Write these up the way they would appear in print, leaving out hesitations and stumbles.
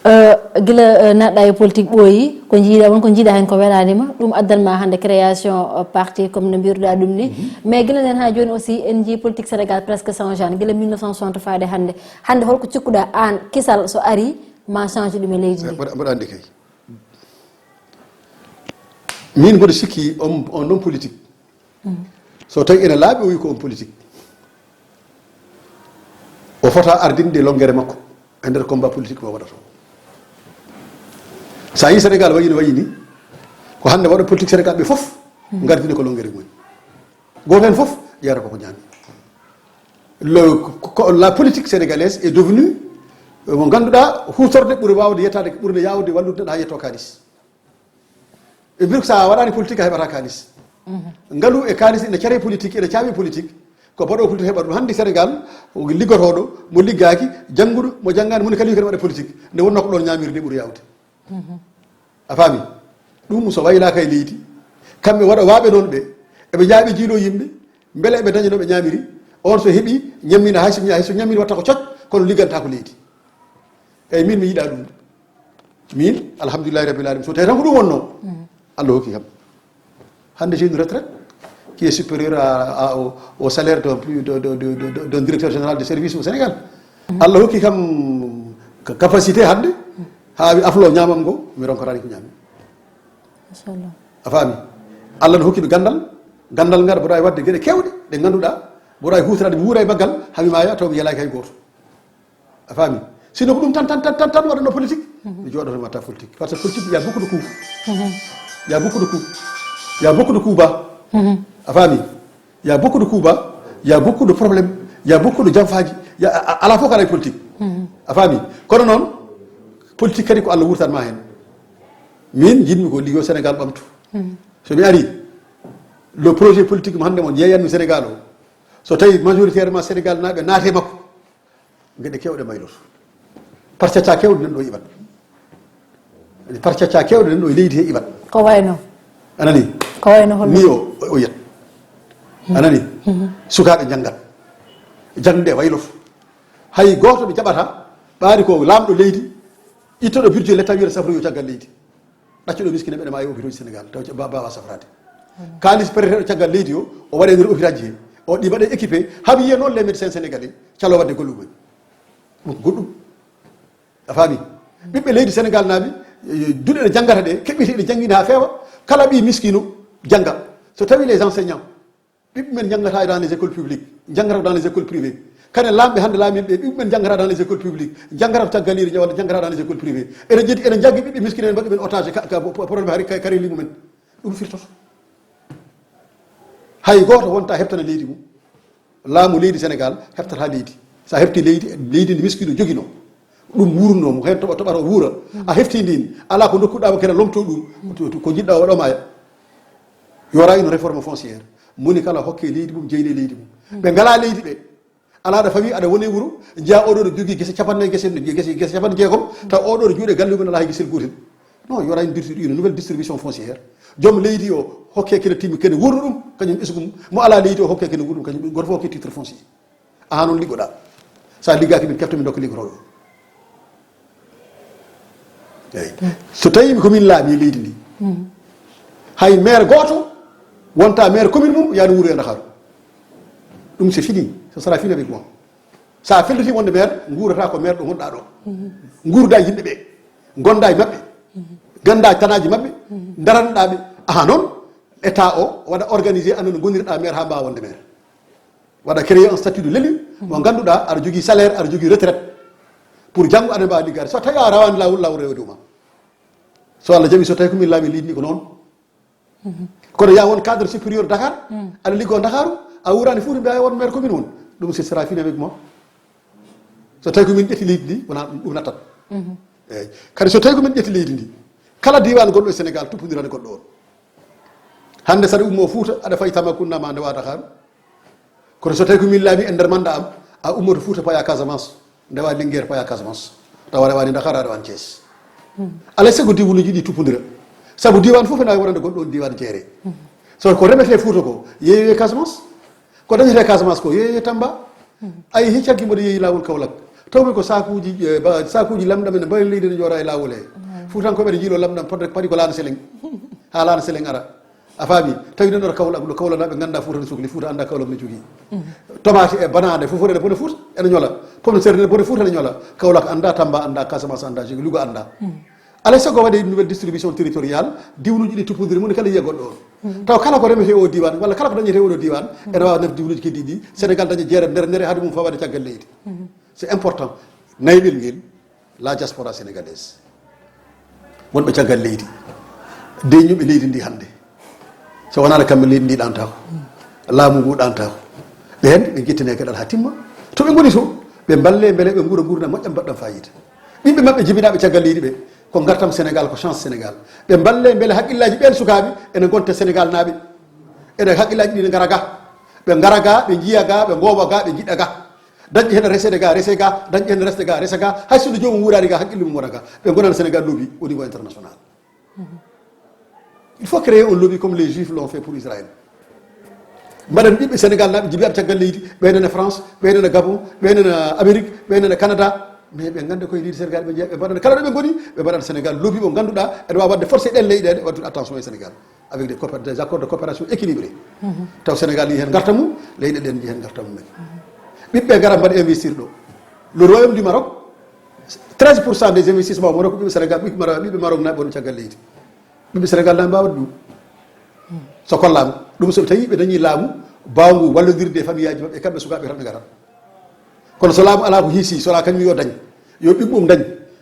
gila naɗa politique ɓooyi ko jiiɗa won ko jiiɗa hen ko welanima ɗum addalma hande création parti comme no mbiruɗa ɗum ni mais gila nden ha joni aussi en jii politique Sénégal presque changeani gila 1960 faade hande holko cikkuɗa an kisal so ari ma change ɗum e leydi ndi mbaɗa andi kay min mboɗo sikki on homme politique so tawi ene laaɓi o wi ko on politique o fota ardinde longere makko e nder combat politique mo waɗata sa yi Sénégal wayi no wayi ni ko hande waɗo politique Sénégal ɓe fof gardini ko longere mumen goto hen fof yiyata koko ñaami la politique sénégalaise est devenue mo ganduɗa hutorde ɓuuri wawde yettade ɓurde yawde wallude ha yetto kalis e mbir ko sa waɗani politique a heɓata kalis ngaalu e kalis ene care politique ene caabi politique ko baɗo politique heɓata ɗum hande Sénégal liggotoɗo mo liggaki jangguɗo mo janggani moni kala kene waɗa politique nde wonno ko ɗon ñamirde ɓuuri yawde a faami ɗum so waylaka e leydi kamɓe waɗa waɓe noon ɓe eɓe jaaɓe jiiɗo yimɓe beele eɓe dañi no ɓe ñamiri on so heeɓi ñammina hayso ñammini watta ko coc kono ligganta ko leydi eyyi min mi yiiɗa ɗum min alhamdulillahi rabbil alamin so tawi tan ko ɗum wonno Allah hokki kam hande j'ai une retraite qui est supérieure au salaire d'un directeur général de service au Sénégal Allah hokki kam capacité hande ha aflo ñamam ngo mi ronkorani ko ñami inchallah a faami Allah no hokkiɓe gandal ngal mboɗa wadde gueɗe kewɗe ɗe ganduɗa mboɗa hutorade mi wuura e baggal hami maya taw mi yalaki hay goto a faami sino ko ɗum tan waɗano politique mi joɗoto mi watta politique par ce que politique il y a beaucoup de coups il y a beaucoup de coups il y a beaucoup de coups bas a faami il y a beaucoup de coups bas il y a beaucoup de problèmes il y a beaucoup de janfaji ala fof kala e politique a faami kono noon politique kadi ko Allah wurtanma hen min jinmi ko liggo Sénégal ɓamtu so mi ari le projet politique mo hande mon yeeyanmi Sénégal o so tawi majoritairement Sénégal naaɓe naate makko gueɗe kewɗe mayloto par cacca kewɗe nan ɗo iɓat par cacca kewɗe nan ɗo e leydi he iɓat ko wayno anani ko wayno holno ni o yiyat anani sukaɓe janggat jangde wayloto hay goto ɓe jaɓata ɓaari ko lamɗo leydi ittoɗo budget l'état wiyata safroyo caggal leydi ɗaccuɗo miskine ɓeɗe ma e hôpitaux Sénégal taw bawa safrade kalis préfet caggal leydi o waɗe nder hôpital ji he o ɗi waɗe équipé haaɓe yiya noon les médecins sénégalais calo wadde gollumen ɗum ko goɗɗum a faami ɓiɓɓe leydi Sénégal naaɓe duɗe ɗe janggata ɗe keɓɓite ɗe janggina ha feewa kala ɓi miskino jangga so tawi les enseignants ɓiɓɓe men janggata dans les écoles publiques janggata dans les écoles privées kane lamɓe hande laamin ɓe ɓiɓɓe men janggata dans les écoles publiques janggata to caggaliri walla janggata dans les écoles privées ene jeeti ene jaggi ɓiɓɓe miskine en mbaɗi men otage probléme hari kareli mumen ɗum firtoto hay goto wonta heɓtana leydi mum laamu leydi Sénégal heɓtata leydi sa hefti leydi ndi miskino joguino ɗum wurnomo hen toɓata o wuura a hefti ndin ala ko dokkuɗama kene lomto ɗum ko jiɗɗa waɗoma yora une réforme foncière moni kala hokke leydi mum jeyne leydi mum ɓe ngala leydi ɓe ala aɗa fawi aɗa woni wuuro jeeya oɗo ɗo jogui guese capannayyi guese capanɗe jeegom taw oɗo ɗo juuɗe galle mum ala hay guesel gotel non yora une nouvelle distribution foncière joom leydi o hokke kene timmi kene wurno ɗum kañum ɓesgum mo ala leydi o hokke kene wurɗum kañum goto fof hokke titre foncier aha noon liggoɗa sa liggaki min keftomin dokka liggotoɗo eyyi so tawi komin laaɓi leydi ndi hay maire goto wonta maire commune mum yaani wuuro e Dakaru ɗum c'est fini ce sera fini avec moi sa felliti wonde maire guurata ko maire ɗo gonɗa ɗo guurda yimɓe ɓe gonda e mabɓe ganda tanaji mabɓe daranɗaɓe aha noon état o waɗa organisé ando no gonirɗa maire ha mbawa wonde maire waɗa créé un statut de l'élu mo ganduɗa aɗa jogui salaire aɗa jogui retraite pour janggo aɗa mbawa liggade so tawi a rawani lawol rewde uma so Allah jaaɓi so tawi komin laami leydi ndi ko noon kono ya won cadre supérieur Dakar aɗa liggo Dakaru a wurani fouti mbiya won maire commune won ɗum ce sera fini avec moi so tawi komin ƴetti leydi ndi wona ɗum nattat eyyi kadi so tawi komin ƴetti leydi ndi kala diwan gonɗo e Sénégal tuppodirani goɗɗo on hande saɗa ummo Fouta aɗa fayi Tambacounda ma ndewa Dakaru kono so tawi komin laami e nder manda am a ummoto Fouta paya Casamance ndewa Linguére paya Casamance tawa rewani Dakar a rewani Thiès alay sago diwanuji ɗi tuppodira saabu diwan fof ena wonande gonɗo on diwan jeere so ko remete Fouta ko yeeyoye Casamance ko dañete Casamance ko yeeyoye Tamba ayi hecci haggui mboɗo yeeyi lawol Kaolack tawmi ko sakuji lamɗam ene mbawi leydi ne jooɗa e lawol he fuutankoɓe ɓe jiilo lamɗam paadi ko laana seleng ha laana seleng ara a faami tawi ɗen ɗoto kawlanaɓe ganda fuuta ne sukli fuuta anda kawlam ne jogui tomate e banane fof ene bone fuuta ene ñoola pomme de terre ene bone fuuta ene ñoola Kaolack anda Tamba anda Casamance anda jogi Louga anda alay sago waɗe nouvelle distribution territorial diwnuji ɗi tuppodiri moni kala yiya goɗɗo on taw kala ko remete o diwan walla kala ko dañete oɗo diwan ene wawa nafde diwnuji keddi ɗi Sénégal daña jeere nder haade mum fa waɗe caggal leydi c'est important nayiɓel ngel la diaspora sénégalaise wonɓe caggal leydi deñuɓe leydi ndi hannde so wonano kamɓe leydi ndi ɗantako laamu ngu ɗantako ɓen ɓe guittane gueɗal ha timma to ɓe goni to ɓe balle beele ɓe guura gurdam moƴƴam mbaɗɗam fayida ɓiɓɓe mabɓe jibinaɓe caggal leydi ɓe ko gartam Sénégal ko chance Sénégal ɓe balle beele haqqillaji ɓen sukaɓe ene gonta Sénégal naaɓe ene haqqillaji ɗi ne gara ga ɓe gara ga ɓe jiiya ga ɓe gowa ga ɓe jiɗɗa ga dañƴi hen resede ga rese ga dañƴi hen resde ga resa ga hay sono jomum wuurani ga haqqille mum wona ga ɓe gonan Sénégal lobby au niveau international il faut créer un lobby comme les juifs l'ont fait pour Israël mbaɗen ɓiɓɓe Sénégal naaɓe jibiaɓe caggal leydi ɓeynene France ɓeynene Gabon ɓeynene Amérique ɓeynene Canada mais ɓe ganda koye leydi Sénégal ɓe jeeya ɓe mbaɗana kala ɗo ɓe goni ɓe mbaɗana Sénégal lobby mo ganduɗa ene wawa wadde forcé ɗen leyɗele waddude attention e Sénégal avec des accords de coopération équilibrés taw Sénégal yi hen garta mum leyɗe ɗen ji hen garta mumen ɓiɓɓe gara mbaɗa investir ɗo le royaume du Maroc 13% des investissements Maroc ɓiɓɓe Sénégal ɓiɓɓe Maroc naaɓe woni caggal leydi ɓiɓɓe Sénégal naaɓe mbawa ɗum so kollama ɗum so tawi ɓe dañi laamu bawngu wallodirde e famille aji mabɓe kamɓe sukaɓe tan ɓe garat kono so laamu ala ko hiisi so ala kañum yo dañ yo ɓiɓɓum dañ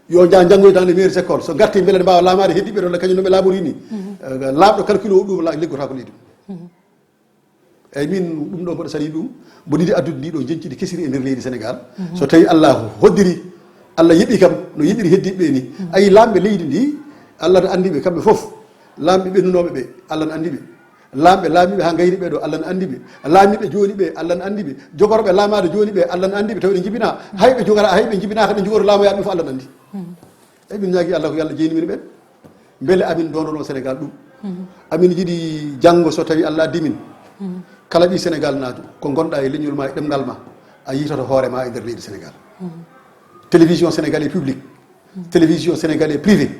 yo janggoy dans les meilleures écoles so garti beele ne mbawa laamade heddiɓe ɗon kañum no ɓe laamori ni laaɓɗo calcule o ɗum liggota ko leydi eyyi min ɗum ɗo mboɗo sali ɗum mboɗo yiɗi addude ndi ɗo jencidi kesiri e nder leydi Sénégal so tawi Allah hoddiri Allah yiɗi kam no yiɗiri heddiɓe ni ayi lamɓe leydi ndi Allah ne andiɓe kamɓe foof lamɓe ɓennunoɓe ɓe Allah ne andiɓe lamɓe laamiɓe ha gayri ɓe ɗo Allah ne andiɓe laamiɓe joni ɓe Allah ne andiɓe jogorɓe laamade joni ɓe Allah ne andiɓe tawi ɗe jibina hayɓe jogora hayɓe jibinaka ɗe jogoro laamoyaɓe ɗum fof Allah ne andi eyyi min ñaagui Allah ko yo Allah jeynimin ɓen beele amin dondono Sénégal ɗum amin jiiɗi janggo so tawi Allah addimin kala ɓi Sénégal naaju ko gonɗa e leñol ma e ɗemgal ma a yitoto hoorema e nder leydi Sénégal télévision sénégalais public télévision sénégalais privé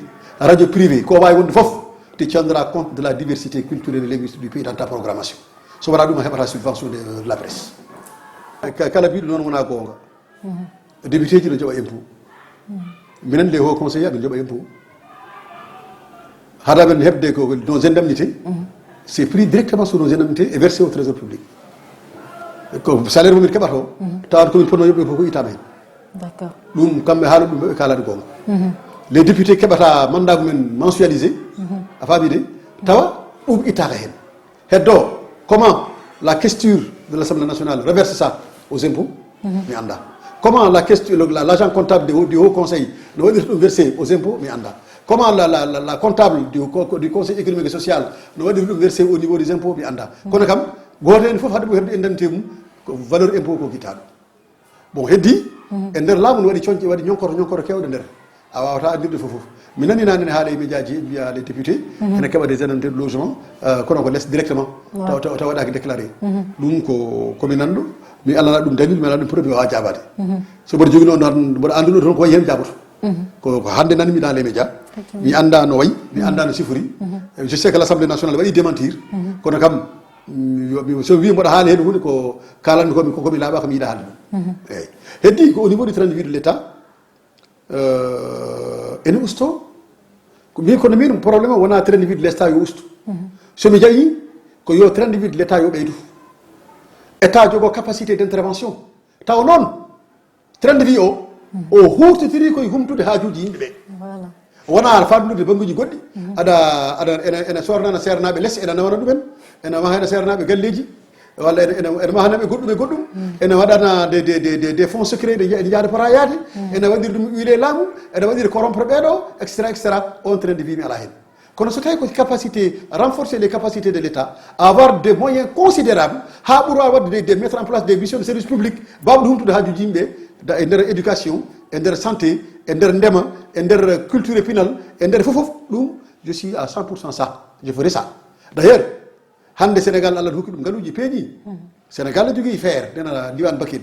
radio privé ko wawi wonde foof tu tiendras compte de la diversité culturelle et linguistique du pays dans ta programmation so wona ɗum a heɓata subvention de la presse kala mbiɗo noon wona gonga député ji no jooɓa impôt minen les hauts conseillers ɓe jooɓa impôt haɗa men heɓde ko nos indemnités c'est pris directement sur nos indemnités et versé au trésor public ko salaire momin keɓata o tawat komin ponno yoɓɓe fof ko itama hen d'accord ɗum kamɓe haala ɗum ɓe kalade gonga les députés keɓata mandat mumen mensualisé a faami de tawa ɗum ittaka hen heddo comment la questure de l'Assemblée nationale reverse ça aux impôts mi anda comment l'agent comptable du haut conseil no waɗirta ɗum versé aux impôts mi anda comment la comptable du conseil économique et social no waɗiri ɗum versé au niveau des impôts mi anda kono kam goto hen foof haɗa ɓo hebde indemnité mum ko valeur impôt ko guittaɗo bon heddi e nder laamu no waɗi coñƴe waɗi ñonkoro kewɗe nder a wawata andirde fof mi nani nane ne haala e médiaji mbiya les députés ene keɓa des indemnités de logement kono ko less directement taw waɗaki déclaré ɗum komi nanɗo mi alana ɗum dalil mi alana ɗum preuve mi wawa jabade so mboɗo jogui noon mboɗo anduno toon ko wayi hen jaboto ko hande nanmi dans les médias mi anda no wayi mi anda no sifori je sais que l'Assemblée nationale waɗi démentir kono kam so wi mboɗo haali hen hunde ko kalanmi komi laaɓa komi yiiɗa haalde ɗum eyyi heddi ko au niveau du train de vie de l'état ene usto min kono min probléme o wona train de vie de l'état yo ustu somi jayi ko yo train de vie de l'état yo ɓeydu état jogo capacité d' intervention taw noon train de vie o hurtotiri koye humtude haajuji yimɓeɓe wona fannude bangguji goɗɗi ene sornana sernaɓe less ene nawana ɗumen ene maha ene sernaɓe galleji walla ene mahanaɓe goɗɗum e goɗɗum ene waɗana des fonds secret ɗe jaade pota yaade ene waɗiri ɗum huilé laamu ene waɗiri corrompre ɓeɗo etc on train de vie mi ala hen kono so tawi ko capacité renforcer les capacités de l'état à avoir des moyens considérables ha ɓuura wadde de mettre en place des missions de service public bawɗe humtude haajuji yimɓe e nder éducation e nder santé e nder ndema e nder culture pénale e nder fof ɗum je suis à 100% ça je ferai ça d'ailleurs hande Sénégal Allah hokki ɗum ngaluji peeñi Sénégal ne jogui feere nena diwan Bakel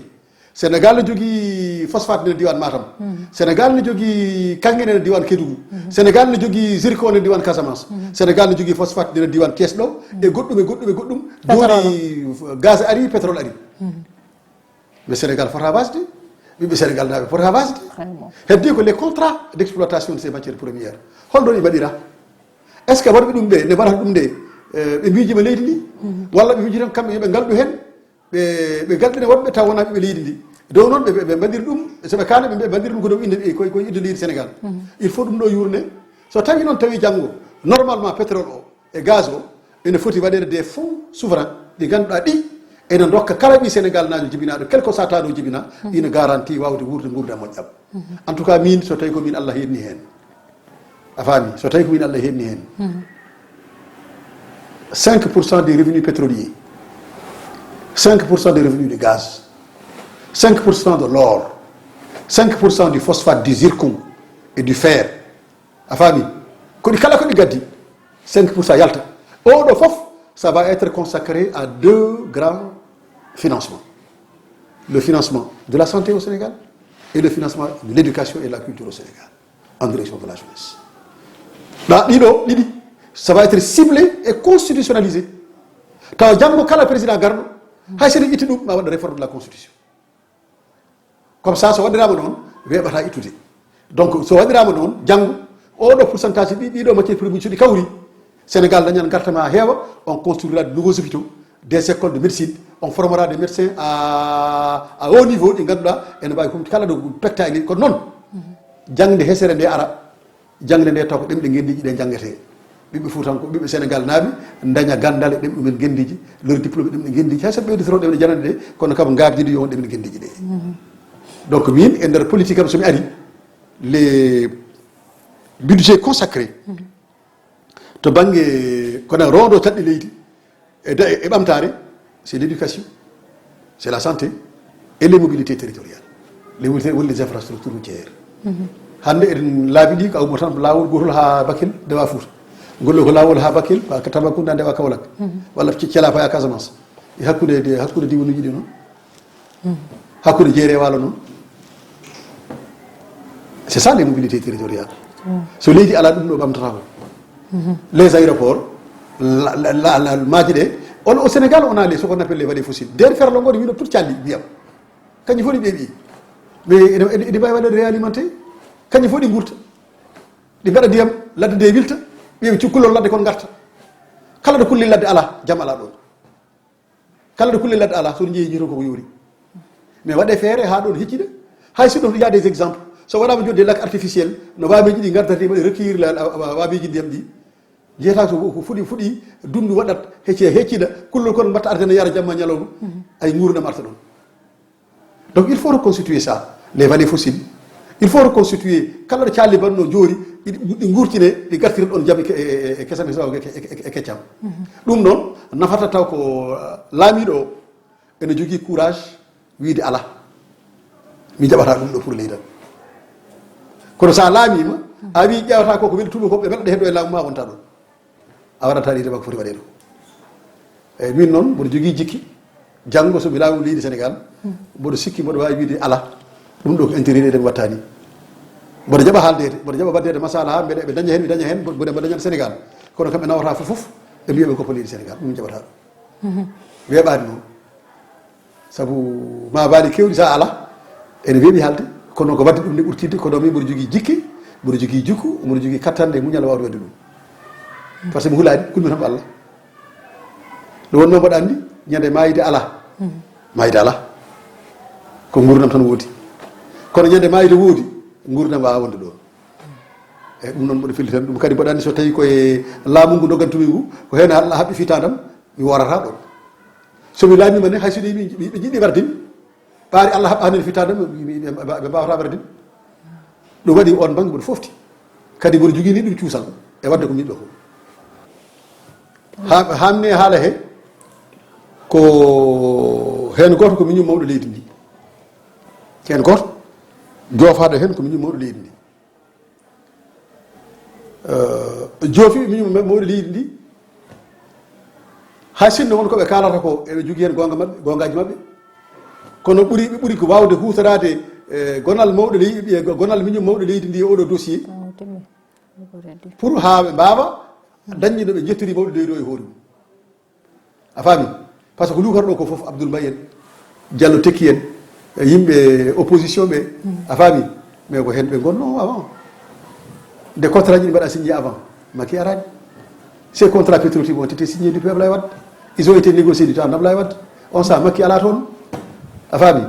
Sénégal ne jogii phosphate ne diwan Matam Sénégal ne jogii kange ne diwan Kédougou Sénégal ne jogii zircon ne diwan Casamance Sénégal ne jogii phosphate ne diwan Thiès ɗo e goɗɗum joni gaz ari pétrole ari mais Sénégal fota wasde ɓiɓɓe Sénégal naɓe fota wasde heddi ko les contrats d'exploitation de ces matières premières holɗon ɗi mbaɗira est ce que waɗɓe ɗum ɓe ne mbaɗata ɗum nde ɓe miijima leydi ndi walla ɓe miiji tan kamɓe yoɓe ngalɗu hen ɓe galɗine woɗɓe taw wona ɓiɓe leydi ndi dow noon ɓe mbaɗiri ɗum soɓe kaala ɓe mbaɗiri ɗum ko dow inde koye inde leydi Sénégal il faut ɗum ɗo yurde so tawi noon tawi janggo normalement pétrole o e gaz o ene foti waɗede des fonds souverain ɗi ganduɗa ɗi ene dokka kala ɓi Sénégal najo jibinaɗo quelque soit taɗo jibina ina garanti wawde wurde gurdam moƴƴam en tout cas min so tawi ko min Allah henni hen a faami so tawi ko min Allah henni hen 5% des revenus pétroliers 5% des revenus du gaz 5% de l'or 5% du phosphate, du zircon et du fer a faami koɗi kala koɗi gaddi 5% yalta oɗo fof ça va être consacré à 2 grands financements le financement de la santé au Sénégal et le financement de l'éducation et de la culture au Sénégal en direction de la jeunesse ɗiɗo ɗiɗi ça va être ciblé et constitutionnalisé taw janggo kala président garɗo hay sene itti ɗum ma waɗa réforme de la constitution comme ça so waɗirama noon weɓata ittude donc so waɗirama noon janggo oɗo pourcentage ɗiɗo matiére première so ɗi kawri Sénégal dañan gartama heewa on construira de nouveaux hôpitaux des écoles de médecine on formera des médecins à haut niveau ɗi ganduɗa ene mbawi humti kala ɗo pecta e leydi kono noon jangde hesere nde ara jangde nde taw ko ɗemɗe gendiji ɗe jangete ɓiɓɓe Fuutanko ɓiɓɓe Sénégal naaɓe daña gandal e ɗemɗumen gendiji leur diplôme ɗemɗe gendiji hay saɗa ɓeyditoro ɗemɗe janande ɗe kono kam gardidi yo ɗemɗe gendiji ɗe donc min e nder politique am somi ari les budgets consacrés to banggue kono rondo tanɗe leydi e ɓamtare c'est l'éducation c'est la santé et les mobilités territoriales les mobilités woni les infrastructures routières hande eɗen laabi ɗi ko awmo tan lawol gotol ha Bakel dewa Fouta gollo ko lawol ha Bakel ha Tambacounda ndewa Kaolack walla Thiela paya Casamance e hakkude diwanuji ɗi noon hakkude Jeere Walo noon c'est ça les mobilités territoriales so leydi ala ɗum ɗo ɓamtata ko les aéroports maaji ɗe on au Sénégal on a les ce qu'on appelle les vallées fossiles nder ferlo ngo ɗe wino tout calli ndiyam kañum fof ɗi ɓeeɓi mais ɗi mbawi waɗede réalimenté kañum fof ɗi gurta ɗi mbaɗa ndiyam ladde nde wilta ɓeeɓe cukkullol ladde kon garta kala ɗo kulle ladde ala jaam ala ɗon kala ɗo kulle ladde ala soɗo jeeyi jiito koko yoori mais waɗe feere ha ɗon hecciɗe hay si ɗon y a des exemples so waɗama joni des lacs artificiels no wabeji ɗi gardata waɗi recueillir wabeji ndiyam ɗi jeeyata ko fuɗi dundu waɗat heccida kullol kon mbatta ardene yara jamma ñalawma ay gurdam arta ɗon donc il faut reconstituer ça les vallées fossiles il faut reconstituer kala ɗo calli banno joori ɗi gurtine ɗi gartira ɗon jaam e kesam e keccam ɗum noon nafata taw ko laamiɗo o ene jogui courage wiide ala mi jaɓata ɗum ɗo pour leydan kono sa laamima a wi ƴewata ko weli tuɓe ko ɓe mbaɗɗa heɗo e laamu ma wonta ɗon a waɗata leydi ma ko foti waɗede eyyi min noon mboɗo jogui jikki janggo somi laamimo leydi Sénégal mboɗo sikki mboɗo wawi wiide ala ɗum ɗo ko intérêt ɗe mi watta ni mboɗo jaɓa haaldede mboɗo jaɓa waddede masala ha mbeɗa ɓe daña hen mi daña hen mboɗo dañat Sénégal kono kamɓe nawata fof ɓe mbiyaɓe koppa leydi Sénégal ɗum jaɓata ɗum weeɓani noon saabu ma baali kewɗi sa ala ene weeɓi haalde kono ko wadde ɗum nde ɓurtidde kono min mboɗo jogui jikki mboɗo jogui jikku mboɗo jogui kattande e muñal wawde wadde ɗum par ce que mi hulani kulmi tan ko Allah ɗo wonno mbaɗa andi ñande mayide ala ko gurdam tan woodi kono ñande mayide woodi gurdam wawa wonde ɗon eyyi ɗum noon mboɗo felli tan ɗum kadi mboɗa andi so tawi koye laamu ngu doggantumi ngu ko hen Allah haɓɓi fitadam mi worata ɗon somi laamima ne hay so ɗi ɓe jiɗɗi wardin ɓaari Allah haɓɓani fitadam ɓe mbawata wardin ɗum waɗi on banggue mboɗo fofti kadi mboɗo jogui ni ɗum cuusal e wadde ko miɗɗo ko hamne haala he ko hen goto ko miñum mawɗo leydi ndi hen goto joofaɗo hen ko miñum mawɗo leydi ndi joofi miñum mawɗo leydi ndi hay sinno won koɓe kalata ko eɓe jogui hen gongaji mabɓe kono ɓuri ko wawde hutorade gonal mawɗo leydi gonal miñum mawɗo leydi ndi oɗo dossier pour ha ɓe mbawa dañde no ɓe jettori mawɗo leydi o e hoore mum a faami par ce que ko lukarɗo ko foof Abdoul Mbaye en Diallo Tekki en yimɓe opposition ɓe a faami mais ko hen ɓe gonno avant des contrats ji ɗi mbaɗa signé avant Macky arani ces contrats pétroliers ont été signés depuis Ablaye Wade ils ont été négociés du temps d'Ablaye Wade on sa Macky ala toon a faami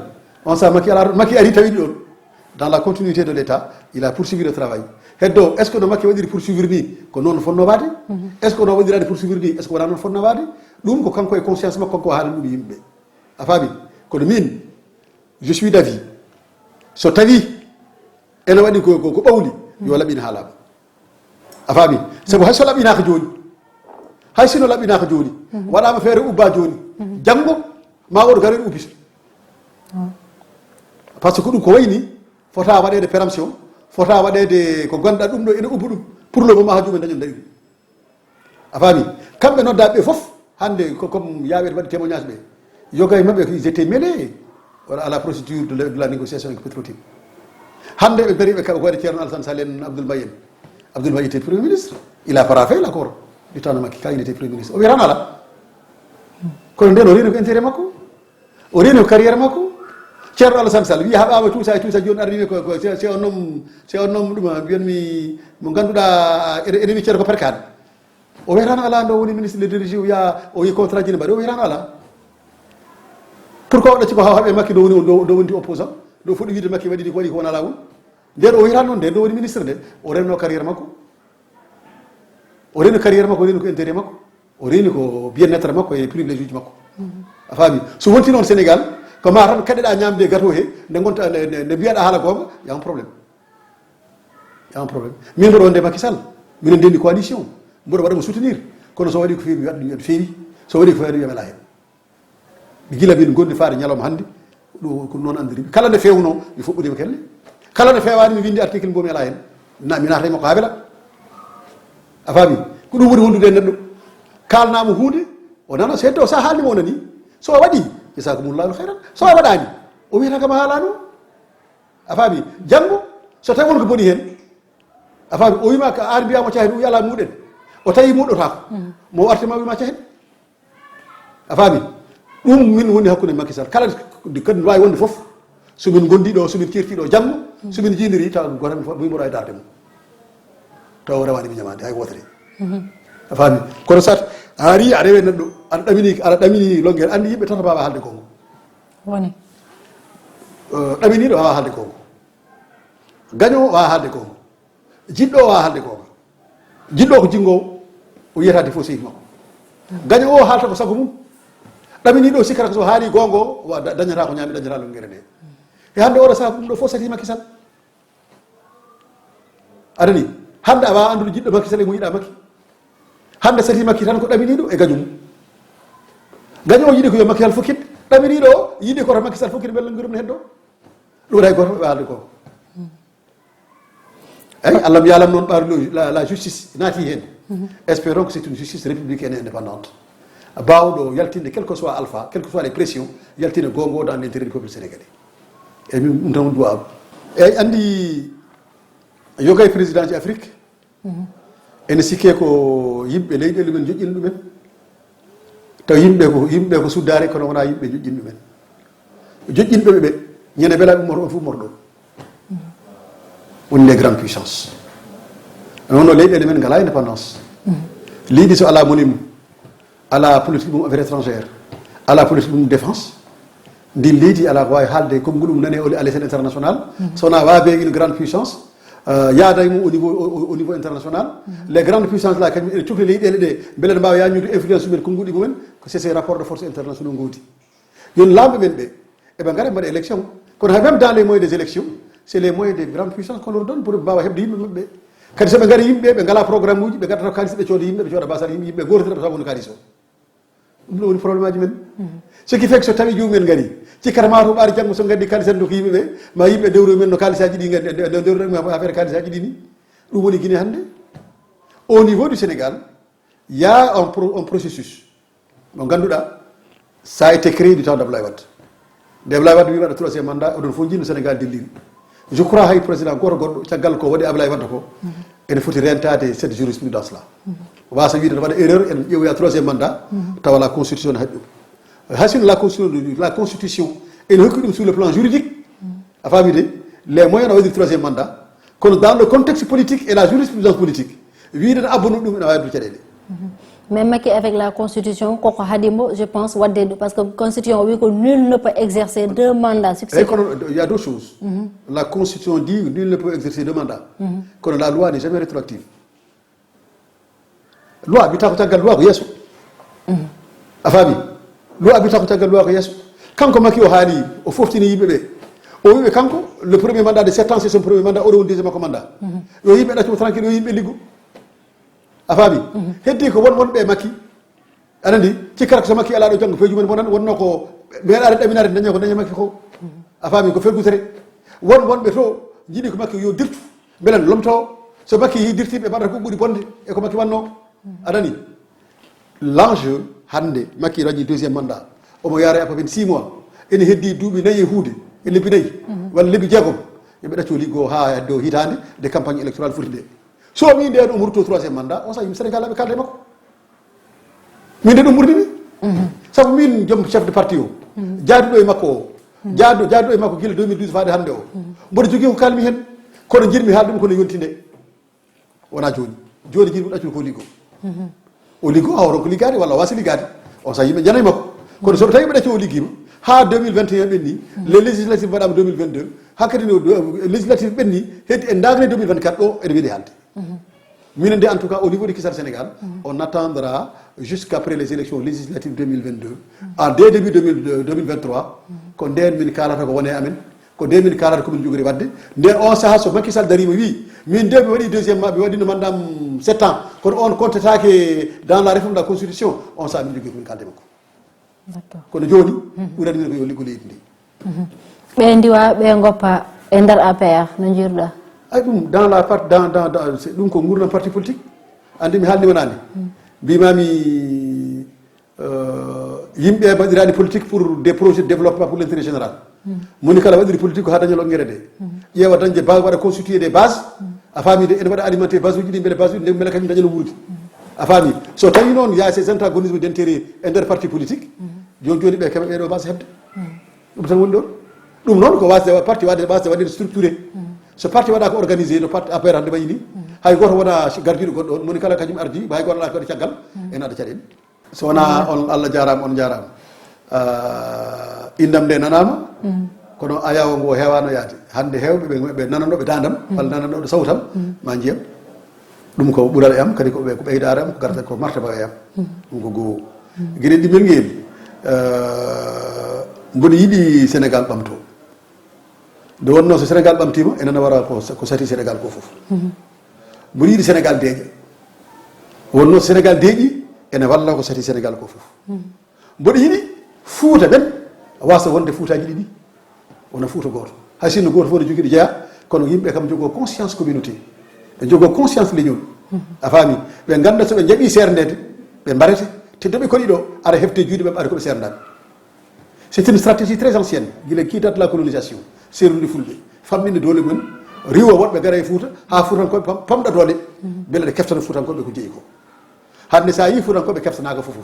on sa Macky ala toon Macky ari tawi ɗon dans la continuité de l'état il a poursuivi le travail heddo est ce que no Macky waɗiri poursuivre ni ko noon fonno waade est ce que no waɗirade poursuivre ni est ce que wona noon fonno waade ɗum ko kanko e conscience makko kanko haala ɗum yimɓe a faami kono min je suis d'avis so tawi ene waɗi ko ɓawli yo laɓin haalaɓe a faami sabu hay so laɓinaka joni hay sino laɓinaka joni waɗama feere ubba joni janggo ma oɗo garoɗe ubbita par ce que ɗum ko wayni fota waɗede préemption fota waɗede ko ganduɗa ɗum ɗo ene ubba ɗum pour le moment ha jomum dañon dañi ɗum a faami kamɓe noddaɓe ɓe foof hande ko comme yaɓe waɗi témoignage ɓe yoga e mabɓe ils étaient mêlés à la procédure de la négociation avec Petro-Tim hande ɓe dari ɓe ko waɗi ceerno Alassane Sall en Abdoul Mbaye en Abdoul Mbaye était premier ministre il a paraphé l'accord du temps de Macky quand il était premier ministre o wiyatano ala kono nden o reeni ko intérêt makko o reeni ko carrière makko ceerno Alassane Sall wi haɓama tuusa e tuusa joni ardimi ko c'est un homme ɗuma mbiyanmi mo ganduɗa ene wiccere ko perkade o wiyatano ala ndo woni ministre de l'énergie wiya o yi contrat ji ne mbaɗi o wiyatano ala pourquoi o ɗacci ko haɓe Macky do wondi opposant ɗo foɗi wiide Macky waɗi ko waɗi ko wona lawol nden o wiyata noon nde ɗo woni ministre nde o renno carrière makko o reni carrière makko o reni ko intérêt makko o reni ko bien-être makko e privilégie uji makko a faami so wonti noon Sénégal ko ma tan kaɗeɗa ñamde gâteau he nde gonta nde mbiyaɗa haala gonga y a un problème min mboɗo wonde Macky Sall minen ndendi coalition mboɗo waɗamo soutenir kono so waɗi ko feewi wiyaɗo feewi so waɗi ko feewi wiyamela hen mi gila min gondi faade ñalawma hannde ɗo ko noon andiri kala nde fewno mi foɓɓudima kelle kala nde fewani mi windi article mbomi ala hen mi natayma ko haabela a faami ko ɗum woni wondude e neɗɗo kalnama hunde o nana so heddo sa haalnima o nani so waɗi jasakumullahu hayran so waɗani o wiyata kam haalano a faami janggo so tawi wonko boni hen a faami o wima ko an mbiyama cahen o wi ala muɗen o tawi muɗotako mo artima wima cahen a faami ɗum min woni hakkude Macky Sall kala kadi wawi wonde foof somin gondiɗo somin certiɗo jamma somin jiniri taw goto mimoɗo e darde mum taw rewani mi ñamade hay wotere a faami kono sat a ari a rewe neɗɗo aɗa ɗamini longuel andi yimɓe tata mbawa haalde kongo woni ɗaminiɗo wawa haalde kongo gaño wawa haalde kongo jiɗɗo wawa haalde kongo jiɗɗo ko jinggowo o wiyatade fo seydi makko gaño o haalta ko sago mum ɗaminiɗo sikkata so haali gongo dañata ko ñami dañata longere nde e hande oɗo saaha ɗum ɗo fof sati Macky Sall aɗani hande a wawa andude jiɗɗo Macky Sall e mo yiɗa Macky hande sati Macky tan ko ɗaminiɗo e gañum gaño o yiiɗi ko yo Macky Sall fokkit ɗaminiɗo o yiiɗi koto Macky Sall fokkit bellangirum ne heddo ɗum hay goto ɓe haalde ko eyi Allah mi yalam noon ɓaari la justice naati hen espérons que c'est une justice républicaine et indépendante bawɗo yaltinde quel que soit alpha quel que soit les pressions yaltinde gongo dans l'intérêt du peuple sénégalais eyi min ɗum tan woni duwaɓe eyyi andi yogay président ji Afrique ene sikke ko yimɓe leyɗele men joƴƴini ɗumen taw yimɓe ko suddare kono wona yimɓe joƴƴini ɗumen joƴƴinɓeɓe ɓe ñande beelaɓe ummoto on fof ummoto ɗo woni les grandes puissances nono leyɗele men ngala indépendance leydi so ala moni mum ala politique mum affaire étrangère ala politique mum défense ndin leydi ala ko wawi haalde comme ɗum nane à l'échelle internationale sowona wabe une grande puissance yaada mum au niveau international les grandes puissances là kañum ene cukli leyɗele ɗe beele ne mbawa yañude influence umen konguɗi mumen ko c'est ces rapports de force internationaux goodi yon lamɓe men ɓe eɓe gaara mbaɗa élection kono hay même dans les moyens des élections c'est les moyens des grandes puissances qu'on leur donne pour mbawa heɓde yimɓe maɓɓe kadi soɓe gaari yimɓe ɓe ngala programme uji ɓe gaddata kalis ɓe cooda yimɓe ɓe cooda basal yimɓe gotiraɓe sabu no kalis o ɗum ɗo woni probléme aji men ce qui fait que so tawi jomumen gaari cikkata ma to ɓaari janggo so gaddi kalis en ko yimɓeɓe ma yimɓe dewro men no kalisaji ɗi dewroɗum affaire kalisaji ɗi ni ɗum woni guine hannde au niveau du Sénégal il y a un processus mo ganduɗa ça a été créé du temps d'Abdoulaye Wade nde Ablaye Wade wi waɗa troisiéme mandat oɗon fof jinno Sénégal dilliri je crois hay président goto goɗɗo caggal ko waɗi Ablaye Wade ko ene foti rentade cette jurisprudence là wasa wiide ne waɗa erreur en ƴeewoya troisiéme mandat tawa la constitution ne haɗi ɗum hasino la constitution ene hokki ɗum sur le plan juridique a faami de les moyens no waɗiri troisiéme mandat kono dans le contexte politique et la jurisprudence politique wiide no abbono ɗum ene wawi ɗum caɗele mais Macky avec la constitution koko hadimo je pense wadde parce que constitution wi ko nul ne peut exercer 2 mandats successifs. Il y a d'autres choses. La constitution dit nul ne peut exercer 2 mandats. Kono la loi n'est jamais rétroactive. Loi bita ko tagal loi ko yesso. A faami loi bita ko tagal loi ko yesso. Kanko Macky o haali o foftini yimɓe ɓe o wiɓe kanko le premier mandat de 7 ans c'est son premier mandat oɗo woni deuxième ko mandat yo yimɓe ɗaccumo tranquille yo yimɓe liggo a faami heddi ko wonɓe Macky aɗa andi cikkata ko so Macky ala ɗo janggo peeji mumen bonan wonno ko meeɗade ɗaminade daña ko daña Macky ko a faami ko fergutere wonɓe to jiiɗi ko Macky yo dirtu beelen lomto so Macky yi dirtiɓe mbaɗata ko ɓuuri bonde e ko Macky wanno aɗani l'enjeu hande Macky waɗi deuxième mandat omo yaara à peu près 6 mois ene heddi duuɓi 4 e huude e lebbi 4 walla lebbi 6 yoɓe ɗacco liggo ha dow hitande de campagne électorale foti nde so wi nde ɗum hurto troisiéme mandat on sa yimɓe Sénégal aɓe kalde makko min de ɗum ɓurdimi sabu min joom chef de parti o jaaduɗo e makko o jaaduɗo e makko guila 2012 faade hande o mboɗo jogui ko kalmi hen kono jiɗmi haal ɗum kono yonti nde wona joni jiɗmi ɗaccude ko liggo o liggo ha oron ko liggade walla o wasi liggade on sa yimɓe janayi makko kono soɗo tawi ɓe ɗacci o liggima ha 2021 ɓenni les législatives mbaɗama 2022 hakkadi no législative ɓenni heddi en dagane 2024 ɗo ene weeɗi haalde minen de en tout cas au niveau du Kisal Sénégal on attendra jusqu'après les élections législatives 2022 en dès début 2023 ko nden min kalata ko wone amen ko nde min kalata komin jogori wadde nden on saaha so Macky Sall darima wi min de mi waɗi deuxième ma mi waɗino mandam 7 ans kono on comptetake dans la réforme de la constitution on saaha min jogui komin kalde makko kono joni ɓurani min ko yo liggo leydi ndi ɓe ndiwa ɓe goppa e nder APR no jiiruɗa ay ɗum dans la part dans ɗum ko gurdam parti politique andi mi haalnima nane mbimami yimɓe mbaɗirani politique pour des projets de développement pour l'intérêt général moni kala waɗiri politique ko ha dañol onguere de ƴeewa dañde base waɗa constitué des bases a faami de ene waɗa alimenté base uji ɗi beele base uji ɗi beele kañum dañano wuurde a faami so tawi noon ya ces antagonisme d' intérêt e nder parti politique joni joni ɓe keɓa ɓeɗo base hebde ɗum tan woni ɗon ɗum noon ko wasde parti wasde waɗede structuré so parti waɗa ko organisé no parti APR hande wayi ni hay goto wona gardiɗo goɗɗo on moni kala kañum ardi hay goto ala ko waɗa caggal en aɗa caɗele so wona on Allah jarama on jarama indam nde nanama kono ayawo ngo hewano yaade hande hewɓe ɓe nananoɓe dadam walla nananoɓe sawtam ma jiyam ɗum ko ɓuural e am kadi ko ɓeydare am ko garata ko martaba e am ɗum ko goho gueɗe ɗimen ngeemi mboɗo yiiɗi Sénégal ɓamto nde wonno so Sénégal ɓamtima enena wara ko sati Sénégal ko foof mboɗo yiiɗi Sénégal deeƴa wonno so Sénégal deeƴi ene walla ko sati Sénégal ko foof mboɗo yiiɗi Fuuta ɓen wasa wonde Fuutaji ɗiɗi wona Fuuta goto hay sinno goto fof ne joguiɗo jeeya kono yimɓe kam jogo conscience communauté ɓe jogo conscience leñol a faami ɓe ganda soɓe jaaɓi serdede ɓe mbarete te doɓe koɗi ɗo aɗa hefte juuɗe ɓe ɓaade koɓe serdaɓe c'est une stratégie très ancienne guila qui date de la colonisation sernude fulɓe famminde doole mumen riwo woɗɓe gara e Fuuta ha Fuutankoɓe pamɗa doole beele ɗe keftana Fuutankoɓe ko jeeyi ko hande sa yi Fuutankoɓe keftanaka fof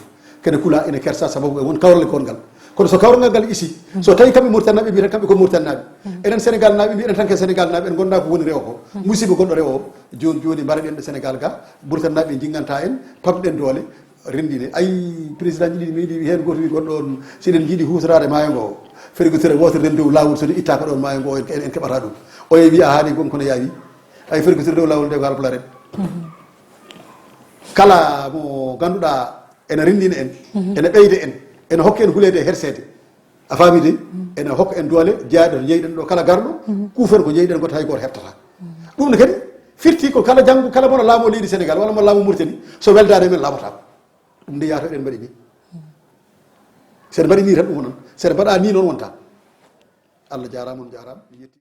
kene kula ene kersa sababu won kawrale kongal kono so kawral ngal isi so tawi kamɓe Mauritanie naɓe mbi tan kamɓe ko Mauritanie naɓe enen Sénégal naɓe mbiɗen tan ke Sénégal naɓe en gonda ko woni rewo ko musiba gonɗo rewo o joni mbaɗaɗen ɗo Sénégal ga Mauritanie naɓe jinganta en pamɗen doole rendine ayi président ji ɗiɗi miɗi hen goto wi gonɗo on siɗen jiiɗi husrade maayo ngo fergutere wotere ren dow lawol sode ittaka ɗon maayo ngo en keɓata ɗum o wi a haali gon kono yaawi ay fergutere dow lawol nde ko halpulaar en kala mo ganduɗa ene rendina en ene ɓeyde en ene hokka en hulede e hersede a faami de ene hokka en doole jeyɗo to jeyɗen ɗo kala garɗo kuufen ko jeyɗen goto hay goto heɓtata ɗum ne kadi firti ko kala janggo kala mono laamo leydi Sénégal walla mono laamo Mauritanie so weldade men laamotako ɗum nde yaato eɗen mbaɗi ni seɗe mbaɗi ni tan ɗum wonon seɗe mbaɗa ni noon wonta Allah jarama on jarama mi yetti